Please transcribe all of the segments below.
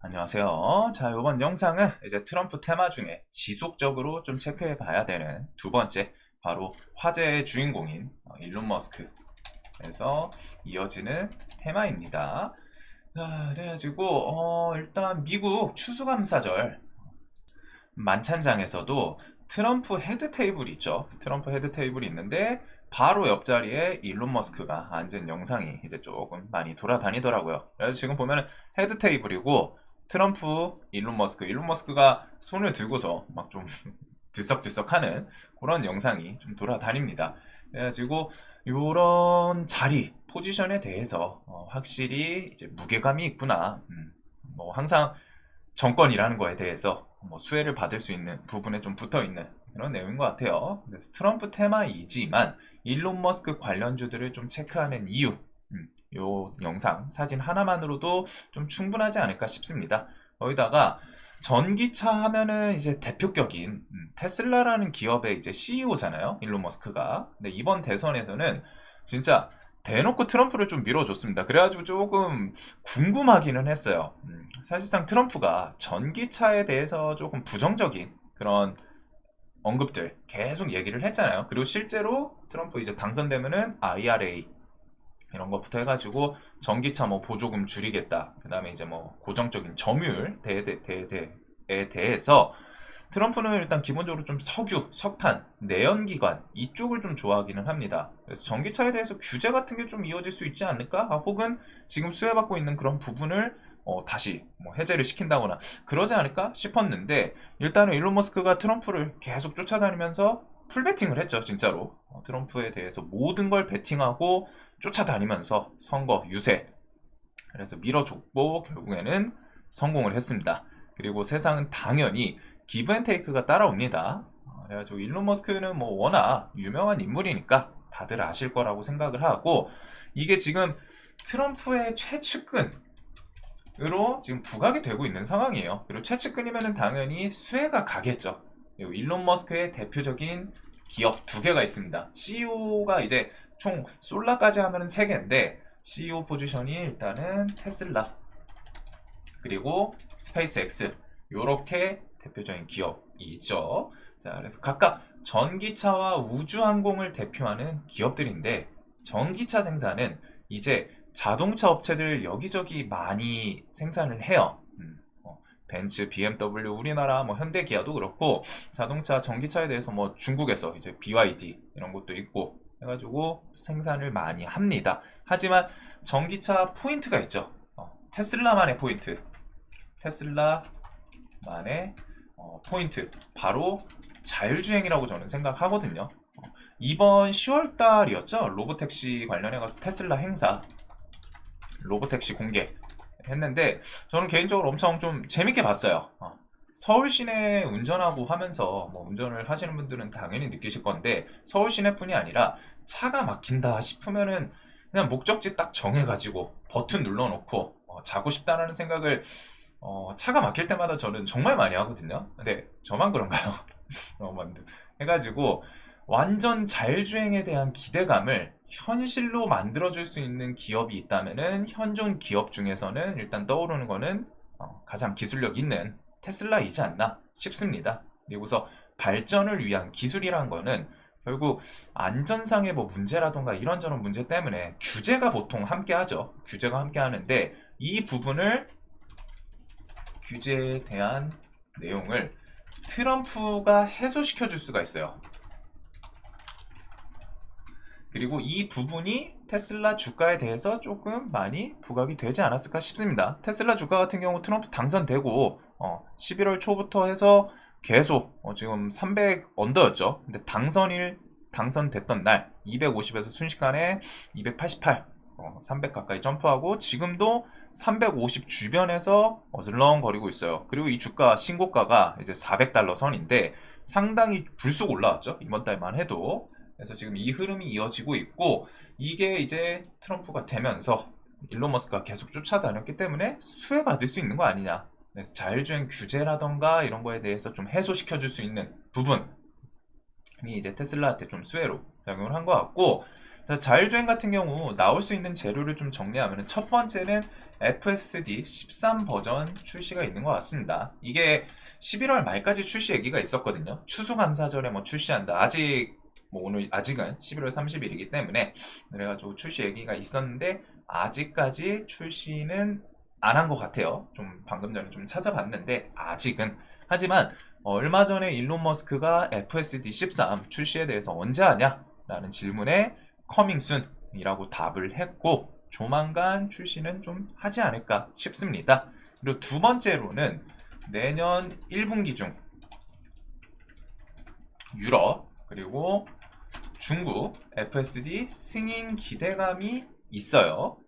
안녕하세요. 자, 이번 영상은 이제 트럼프 테마 중에 지속적으로 좀 체크해 봐야 되는 두 번째, 바로 화제의 주인공인 일론 머스크에서 이어지는 테마입니다. 자, 그래가지고, 일단 미국 추수감사절 만찬장에서도 트럼프 헤드 테이블 있죠. 트럼프 헤드 테이블이 있는데, 바로 옆자리에 일론 머스크가 앉은 영상이 이제 조금 많이 돌아다니더라고요. 그래서 지금 보면은 헤드 테이블이고, 트럼프, 일론 머스크가 손을 들고서 막 좀 들썩들썩 하는 그런 영상이 좀 돌아다닙니다. 그래가지고, 요런 자리, 포지션에 대해서 확실히 이제 무게감이 있구나. 뭐 항상 정권이라는 거에 대해서 뭐 수혜를 받을 수 있는 부분에 좀 붙어 있는 그런 내용인 것 같아요. 그래서 트럼프 테마이지만 일론 머스크 관련주들을 좀 체크하는 이유, 요 영상, 사진 하나만으로도 좀 충분하지 않을까 싶습니다. 거기다가 전기차 하면은 이제 대표격인 테슬라라는 기업의 이제 CEO잖아요. 일론 머스크가. 근데 이번 대선에서는 진짜 대놓고 트럼프를 좀 밀어줬습니다. 그래가지고 조금 궁금하기는 했어요. 사실상 트럼프가 전기차에 대해서 조금 부정적인 그런 언급들 계속 얘기를 했잖아요. 그리고 실제로 트럼프 이제 당선되면은 IRA 이런 것부터 해가지고 전기차 뭐 보조금 줄이겠다. 그 다음에 이제 뭐 고정적인 점유율 에 대해서 트럼프는 일단 기본적으로 좀 석유, 석탄, 내연기관 이쪽을 좀 좋아하기는 합니다. 그래서 전기차에 대해서 규제 같은 게 좀 이어질 수 있지 않을까? 혹은 지금 수혜받고 있는 그런 부분을 다시 뭐 해제를 시킨다거나 그러지 않을까 싶었는데 일단은 일론 머스크가 트럼프를 계속 쫓아다니면서 풀베팅을 했죠, 진짜로. 트럼프에 대해서 모든 걸 베팅하고 쫓아다니면서 선거 유세. 그래서 밀어줬고 결국에는 성공을 했습니다. 그리고 세상은 당연히 기브앤테이크가 따라옵니다. 그래가지고 일론 머스크는 뭐 워낙 유명한 인물이니까 다들 아실 거라고 생각을 하고 이게 지금 트럼프의 최측근으로 지금 부각이 되고 있는 상황이에요. 그리고 최측근이면 당연히 수혜가 가겠죠. 그리고 일론 머스크의 대표적인 기업 두 개가 있습니다. CEO가 이제 총 솔라까지 하면 3개인데 CEO 포지션이 일단은 테슬라 그리고 스페이스X 요렇게 대표적인 기업이 있죠. 자, 그래서 각각 전기차와 우주항공을 대표하는 기업들인데 전기차 생산은 이제 자동차 업체들 여기저기 많이 생산을 해요. 벤츠, BMW, 우리나라 뭐 현대, 기아도 그렇고 자동차, 전기차에 대해서 뭐 중국에서 이제 BYD 이런 것도 있고 해가지고 생산을 많이 합니다. 하지만 전기차 포인트가 있죠. 테슬라만의 포인트. 테슬라만의 포인트. 바로 자율주행이라고 저는 생각하거든요. 이번 10월 달이었죠. 로보택시 관련해가지고 테슬라 행사 로보택시 공개 했는데 저는 개인적으로 엄청 좀 재밌게 봤어요. 서울 시내 운전하고 하면서 뭐 운전을 하시는 분들은 당연히 느끼실 건데 서울 시내뿐이 아니라 차가 막힌다 싶으면은 그냥 목적지 딱 정해가지고 버튼 눌러놓고 자고 싶다라는 생각을 차가 막힐 때마다 저는 정말 많이 하거든요. 근데 저만 그런가요? 해가지고 완전 자율주행에 대한 기대감을 현실로 만들어줄 수 있는 기업이 있다면은 현존 기업 중에서는 일단 떠오르는 거는 가장 기술력 있는 테슬라이지 않나 싶습니다. 그리고서 발전을 위한 기술이란 거는 결국 안전상의 뭐 문제라던가 이런저런 문제 때문에 규제가 보통 함께 하죠. 규제가 함께 하는데 이 부분을 규제에 대한 내용을 트럼프가 해소시켜 줄 수가 있어요. 그리고 이 부분이 테슬라 주가에 대해서 조금 많이 부각이 되지 않았을까 싶습니다. 테슬라 주가 같은 경우 트럼프 당선되고 11월 초부터 해서 계속 지금 300 언더였죠. 근데 당선됐던 날 250에서 순식간에 288 300 가까이 점프하고 지금도 350 주변에서 어슬렁거리고 있어요. 그리고 이 주가 신고가가 이제 $400 선인데 상당히 불쑥 올라왔죠. 이번 달만 해도. 그래서 지금 이 흐름이 이어지고 있고 이게 이제 트럼프가 되면서 일론 머스크가 계속 쫓아다녔기 때문에 수혜받을 수 있는 거 아니냐. 그래서 자율주행 규제라던가 이런 거에 대해서 좀 해소시켜 줄 수 있는 부분이 이제 테슬라한테 좀 수혜로 작용을 한 것 같고 자, 자율주행 같은 경우 나올 수 있는 재료를 좀 정리하면 첫 번째는 FSD 13 버전 출시가 있는 것 같습니다. 이게 11월 말까지 출시 얘기가 있었거든요. 추수감사절에 뭐 출시한다. 아직 뭐 오늘 아직은 11월 30일이기 때문에 그래가지고 출시 얘기가 있었는데 아직까지 출시는 안 한 것 같아요. 좀 방금 전에 좀 찾아봤는데 아직은. 하지만 얼마 전에 일론 머스크가 FSD 13 출시에 대해서 언제 하냐? 라는 질문에 커밍 순이라고 답을 했고 조만간 출시는 좀 하지 않을까 싶습니다. 그리고 두 번째로는 내년 1분기 중 유럽 그리고 중국 FSD 승인 기대감이 있어요.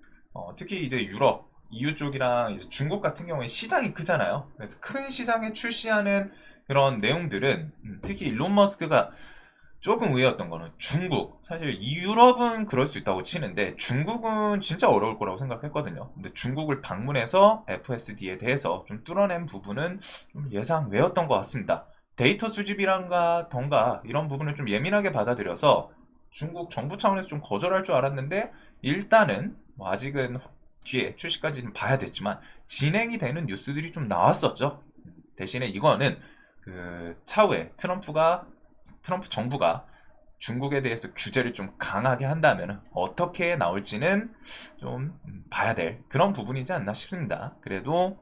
특히 이제 유럽, EU 쪽이랑 이제 중국 같은 경우에 시장이 크잖아요. 그래서 큰 시장에 출시하는 그런 내용들은 특히 일론 머스크가 조금 의외였던 거는 중국, 사실 유럽은 그럴 수 있다고 치는데 중국은 진짜 어려울 거라고 생각했거든요. 근데 중국을 방문해서 FSD에 대해서 좀 뚫어낸 부분은 좀 예상 외였던 것 같습니다. 데이터 수집이란가 던가 이런 부분을 좀 예민하게 받아들여서 중국 정부 차원에서 좀 거절할 줄 알았는데 일단은 뭐 아직은 뒤에 출시까지는 봐야 됐지만 진행이 되는 뉴스들이 좀 나왔었죠. 대신에 이거는 그 차후에 트럼프 정부가 중국에 대해서 규제를 좀 강하게 한다면 어떻게 나올지는 좀 봐야 될 그런 부분이지 않나 싶습니다. 그래도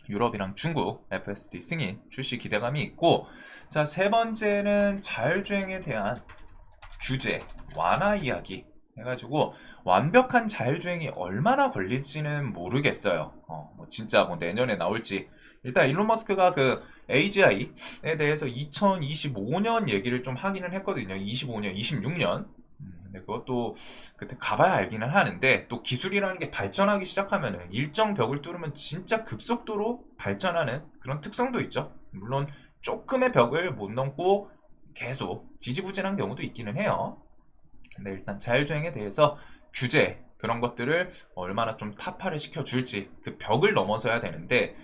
유럽이랑 중국 FSD 승인 출시 기대감이 있고, 자, 세 번째는 자율주행에 대한 규제 완화 이야기 해가지고 완벽한 자율주행이 얼마나 걸릴지는 모르겠어요. 뭐 진짜 뭐 내년에 나올지. 일단 일론 머스크가 그 AGI에 대해서 2025년 얘기를 좀 하기는 했거든요. 25년, 26년. 근데 그것도 그때 가봐야 알기는 하는데 또 기술이라는 게 발전하기 시작하면은 일정 벽을 뚫으면 진짜 급속도로 발전하는 그런 특성도 있죠. 물론 조금의 벽을 못 넘고 계속 지지부진한 경우도 있기는 해요. 근데 일단 자율주행에 대해서 규제 그런 것들을 얼마나 좀 타파를 시켜줄지 그 벽을 넘어서야 되는데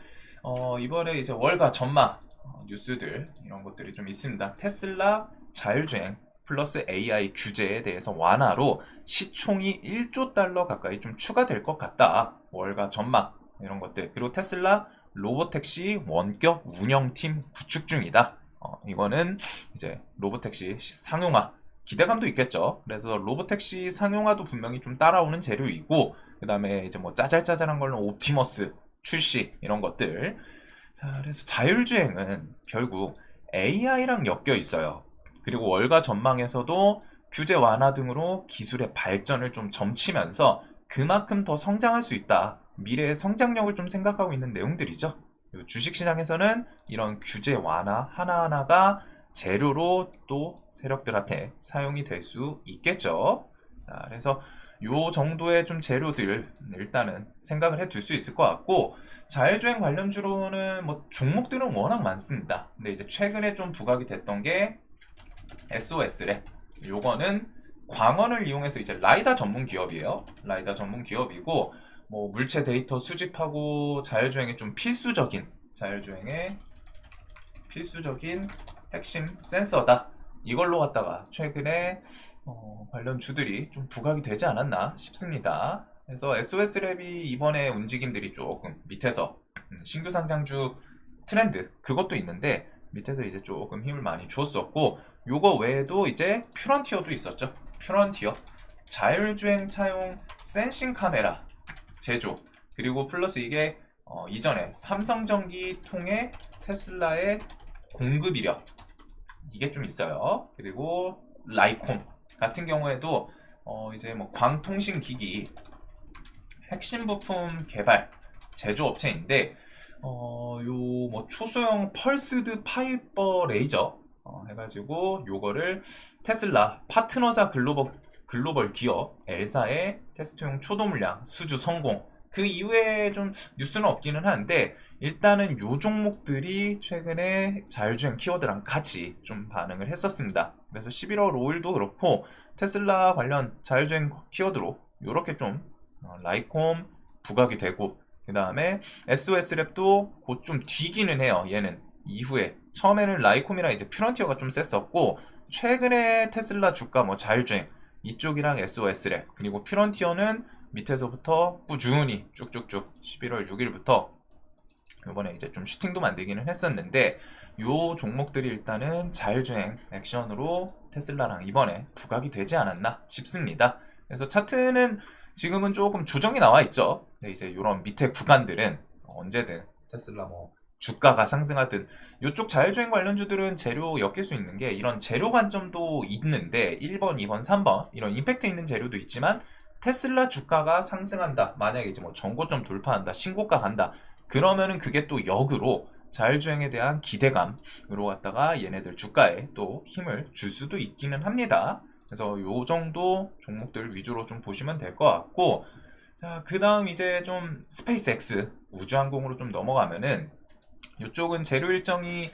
이번에 이제 월가 전망 뉴스들 이런 것들이 좀 있습니다. 테슬라 자율주행 플러스 AI 규제에 대해서 완화로 시총이 1조 달러 가까이 좀 추가될 것 같다. 월가 전망 이런 것들. 그리고 테슬라 로보택시 원격 운영팀 구축 중이다. 이거는 이제 로보택시 상용화 기대감도 있겠죠. 그래서 로보택시 상용화도 분명히 좀 따라오는 재료이고 그 다음에 이제 뭐 짜잘짜잘한 걸로 옵티머스 출시 이런 것들. 자, 그래서 자율주행은 결국 AI랑 엮여 있어요. 그리고 월가 전망에서도 규제 완화 등으로 기술의 발전을 좀 점치면서 그만큼 더 성장할 수 있다. 미래의 성장력을 좀 생각하고 있는 내용들이죠. 주식시장에서는 이런 규제 완화 하나하나가 재료로 또 세력들한테 사용이 될 수 있겠죠. 자, 그래서 요 정도의 좀 재료들 일단은 생각을 해둘 수 있을 것 같고 자율주행 관련주로는 뭐 종목들은 워낙 많습니다. 근데 이제 최근에 좀 부각이 됐던 게 SOS래. 요거는 광원을 이용해서 이제 라이다 전문 기업이에요. 라이다 전문 기업이고 뭐 물체 데이터 수집하고 자율주행에 좀 필수적인 핵심 센서다. 이걸로 갖다가 최근에 관련 주들이 좀 부각이 되지 않았나 싶습니다. 그래서 SOS랩이 이번에 움직임들이 조금 밑에서 신규 상장주 트렌드 그것도 있는데 밑에서 이제 조금 힘을 많이 줬었고 요거 외에도 이제 퓨런티어도 있었죠. 퓨런티어 자율주행 차용 센싱 카메라 제조 그리고 플러스 이게 이전에 삼성전기 통해 테슬라의 공급 이력 이게 좀 있어요. 그리고 라이콤 같은 경우에도 이제 뭐 광통신 기기 핵심 부품 개발 제조업체인데 요 뭐 초소형 펄스드 파이버 레이저 해가지고 요거를 테슬라 파트너사 글로벌 기업 엘사의 테스트용 초도 물량 수주 성공. 그 이후에 좀 뉴스는 없기는 한데 일단은 요 종목들이 최근에 자율주행 키워드랑 같이 좀 반응을 했었습니다. 그래서 11월 5일도 그렇고 테슬라 관련 자율주행 키워드로 요렇게 좀 라이콤 부각이 되고 그 다음에 SOS랩도 곧 좀 뒤기는 해요. 얘는 이후에 처음에는 라이콤이랑 이제 퓨런티어가 좀 셌었고 최근에 테슬라 주가 뭐 자율주행 이쪽이랑 SOS랩 그리고 퓨런티어는 밑에서부터 꾸준히 쭉쭉쭉 11월 6일부터 이번에 이제 좀 슈팅도 만들기는 했었는데 요 종목들이 일단은 자율주행 액션으로 테슬라랑 이번에 부각이 되지 않았나 싶습니다. 그래서 차트는 지금은 조금 조정이 나와 있죠. 근데 이제 이런 밑에 구간들은 언제든 테슬라 뭐 주가가 상승하든 이쪽 자율주행 관련주들은 재료 엮일 수 있는 게 이런 재료 관점도 있는데 1번, 2번, 3번 이런 임팩트 있는 재료도 있지만 테슬라 주가가 상승한다. 만약에 이제 뭐 전고점 돌파한다. 신고가 간다. 그러면은 그게 또 역으로 자율주행에 대한 기대감으로 갖다가 얘네들 주가에 또 힘을 줄 수도 있기는 합니다. 그래서 요 정도 종목들 위주로 좀 보시면 될 것 같고, 자, 그 다음 이제 좀 스페이스X 우주항공으로 좀 넘어가면은 이쪽은 재료 일정이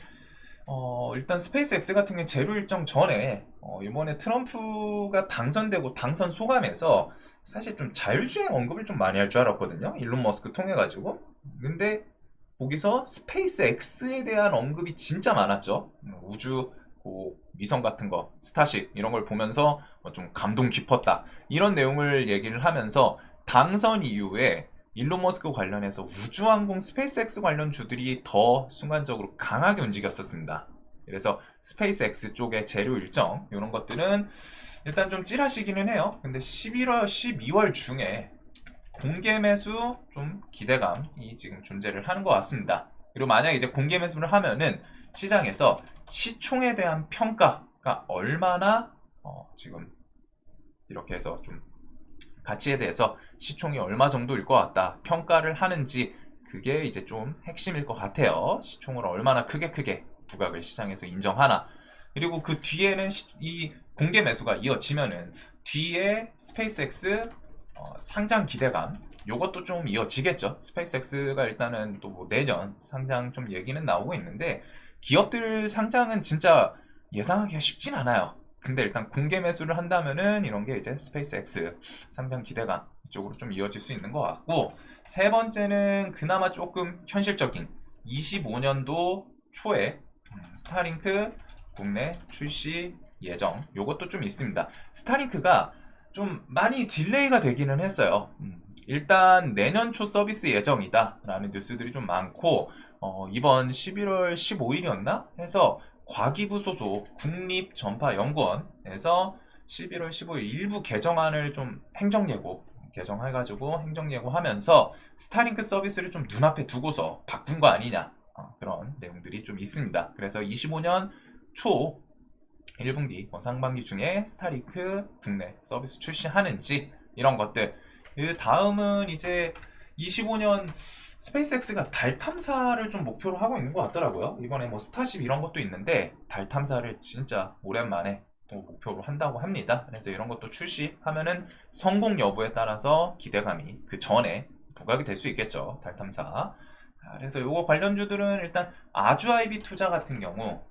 일단 스페이스X 같은 경우는 재료 일정 전에 이번에 트럼프가 당선되고 당선 소감에서 사실 좀 자율주행 언급을 좀 많이 할 줄 알았거든요. 일론 머스크 통해 가지고. 근데 거기서 스페이스X에 대한 언급이 진짜 많았죠. 우주 위성 같은 거, 스타쉽 이런 걸 보면서 좀 감동 깊었다. 이런 내용을 얘기를 하면서 당선 이후에 일론 머스크 관련해서 우주항공 스페이스X 관련 주들이 더 순간적으로 강하게 움직였었습니다. 그래서 스페이스X 쪽의 재료 일정 이런 것들은 일단 좀 찌라시기는 해요. 근데 11월, 12월 중에 공개 매수 좀 기대감이 지금 존재를 하는 것 같습니다. 그리고 만약에 이제 공개 매수를 하면은 시장에서 시총에 대한 평가가 얼마나 지금 이렇게 해서 좀 가치에 대해서 시총이 얼마 정도일 것 같다 평가를 하는지 그게 이제 좀 핵심일 것 같아요. 시총을 얼마나 크게 부각을 시장에서 인정하나. 그리고 그 뒤에는 이 공개 매수가 이어지면은 뒤에 스페이스X 상장 기대감 요것도 좀 이어지겠죠. 스페이스X가 일단은 또 뭐 내년 상장 좀 얘기는 나오고 있는데 기업들 상장은 진짜 예상하기가 쉽진 않아요. 근데 일단 공개 매수를 한다면은 이런 게 이제 스페이스X 상장 기대감 이쪽으로 좀 이어질 수 있는 것 같고, 세 번째는 그나마 조금 현실적인 25년도 초에 스타링크 국내 출시 예정 요것도 좀 있습니다. 스타링크가 좀 많이 딜레이가 되기는 했어요. 일단 내년 초 서비스 예정이다 라는 뉴스들이 좀 많고 이번 11월 15일이었나 해서 과기부 소속 국립전파연구원에서 11월 15일 일부 개정안을 좀 행정예고 개정해가지고 행정예고하면서 스타링크 서비스를 좀 눈앞에 두고서 바꾼 거 아니냐 그런 내용들이 좀 있습니다. 그래서 25년 초 1분기 상반기 중에 스타링크 국내 서비스 출시하는지 이런 것들. 그 다음은 이제 25년 스페이스X가 달 탐사를 좀 목표로 하고 있는 것 같더라고요. 이번에 뭐 스타쉽 이런 것도 있는데 달 탐사를 진짜 오랜만에 또 목표로 한다고 합니다. 그래서 이런 것도 출시하면은 성공 여부에 따라서 기대감이 그 전에 부각이 될 수 있겠죠. 달 탐사. 자, 그래서 요거 관련주들은 일단 아주아이비 투자 같은 경우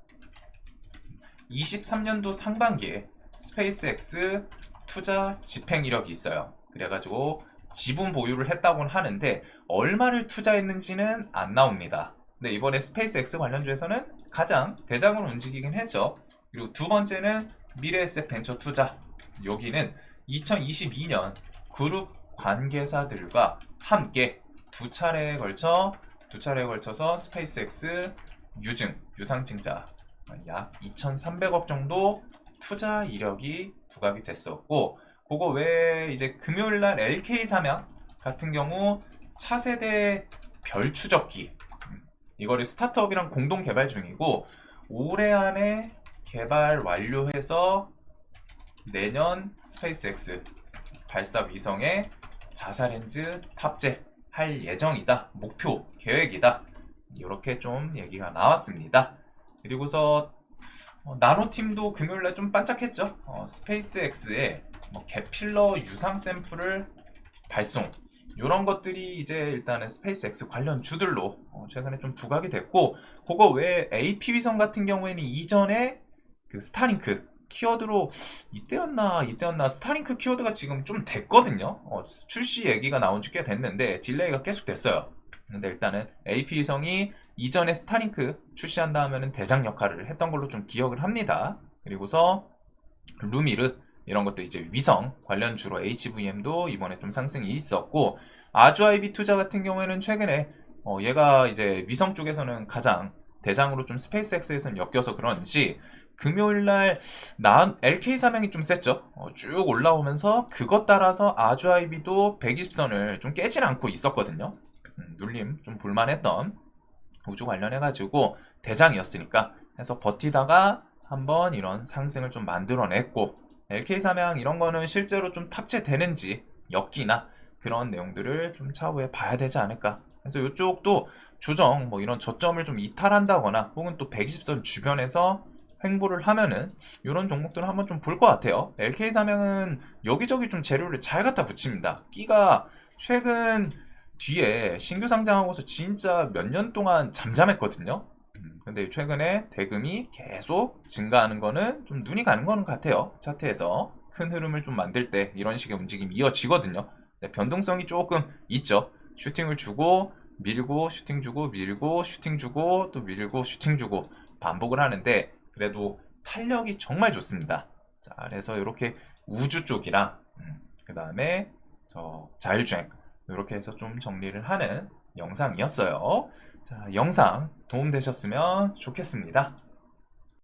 23년도 상반기에 스페이스X 투자 집행 이력이 있어요. 그래가지고 지분 보유를 했다고는 하는데 얼마를 투자했는지는 안 나옵니다. 근데 이번에 스페이스X 관련주에서는 가장 대장으로 움직이긴 했죠. 그리고 두 번째는 미래에셋 벤처 투자. 여기는 2022년 그룹 관계사들과 함께 두 차례에 걸쳐서 스페이스X 유상증자 약 2,300억 정도 투자 이력이 부각이 됐었고, 그거 외에 이제 금요일날 LK 삼양 같은 경우 차세대 별 추적기 이거를 스타트업이랑 공동 개발 중이고 올해 안에 개발 완료해서 내년 스페이스X 발사 위성에 자사렌즈 탑재할 예정이다. 목표 계획이다. 이렇게 좀 얘기가 나왔습니다. 그리고서 나노팀도 금요일날 좀 반짝했죠. 스페이스X에 개필러 유상 샘플을 발송 이런 것들이 이제 일단은 스페이스X 관련 주들로 최근에 좀 부각이 됐고, 그거 외에 AP 위성 같은 경우에는 이전에 그 스타링크 키워드로 이때였나 스타링크 키워드가 지금 좀 됐거든요. 출시 얘기가 나온 지 꽤 됐는데 딜레이가 계속 됐어요. 근데 일단은 AP 위성이 이전에 스타링크 출시한다 하면은 대장 역할을 했던 걸로 좀 기억을 합니다. 그리고서 루미르 이런 것도 이제 위성 관련주로 HVM도 이번에 좀 상승이 있었고, 아주아이비 투자 같은 경우에는 최근에 얘가 이제 위성 쪽에서는 가장 대장으로 좀 스페이스X에서는 엮여서 그런지 금요일날 LK 사명이 좀 셌죠. 쭉 올라오면서 그것 따라서 아주아이비도 120선을 좀 깨질 않고 있었거든요. 눌림 좀 볼만했던 우주 관련해가지고 대장이었으니까 해서 버티다가 한번 이런 상승을 좀 만들어냈고, LK 사명 이런 거는 실제로 좀 탑재되는지 엮기나 그런 내용들을 좀 차후에 봐야 되지 않을까. 그래서 이쪽도 조정 뭐 이런 저점을 좀 이탈한다거나 혹은 또 120선 주변에서 횡보를 하면은 이런 종목들은 한번 좀 볼 것 같아요. LK 사명은 여기저기 좀 재료를 잘 갖다 붙입니다. 끼가 최근 뒤에 신규 상장하고서 진짜 몇 년 동안 잠잠했거든요. 근데 최근에 대금이 계속 증가하는 거는 좀 눈이 가는 거는 같아요. 차트에서 큰 흐름을 좀 만들 때 이런 식의 움직임이 이어지거든요. 변동성이 조금 있죠. 슈팅을 주고 밀고 슈팅 주고 밀고 슈팅 주고 또 밀고 슈팅 주고 반복을 하는데 그래도 탄력이 정말 좋습니다. 자, 그래서 이렇게 우주 쪽이랑 그 다음에 저 자율주행 이렇게 해서 좀 정리를 하는 영상이었어요. 자, 영상 도움되셨으면 좋겠습니다.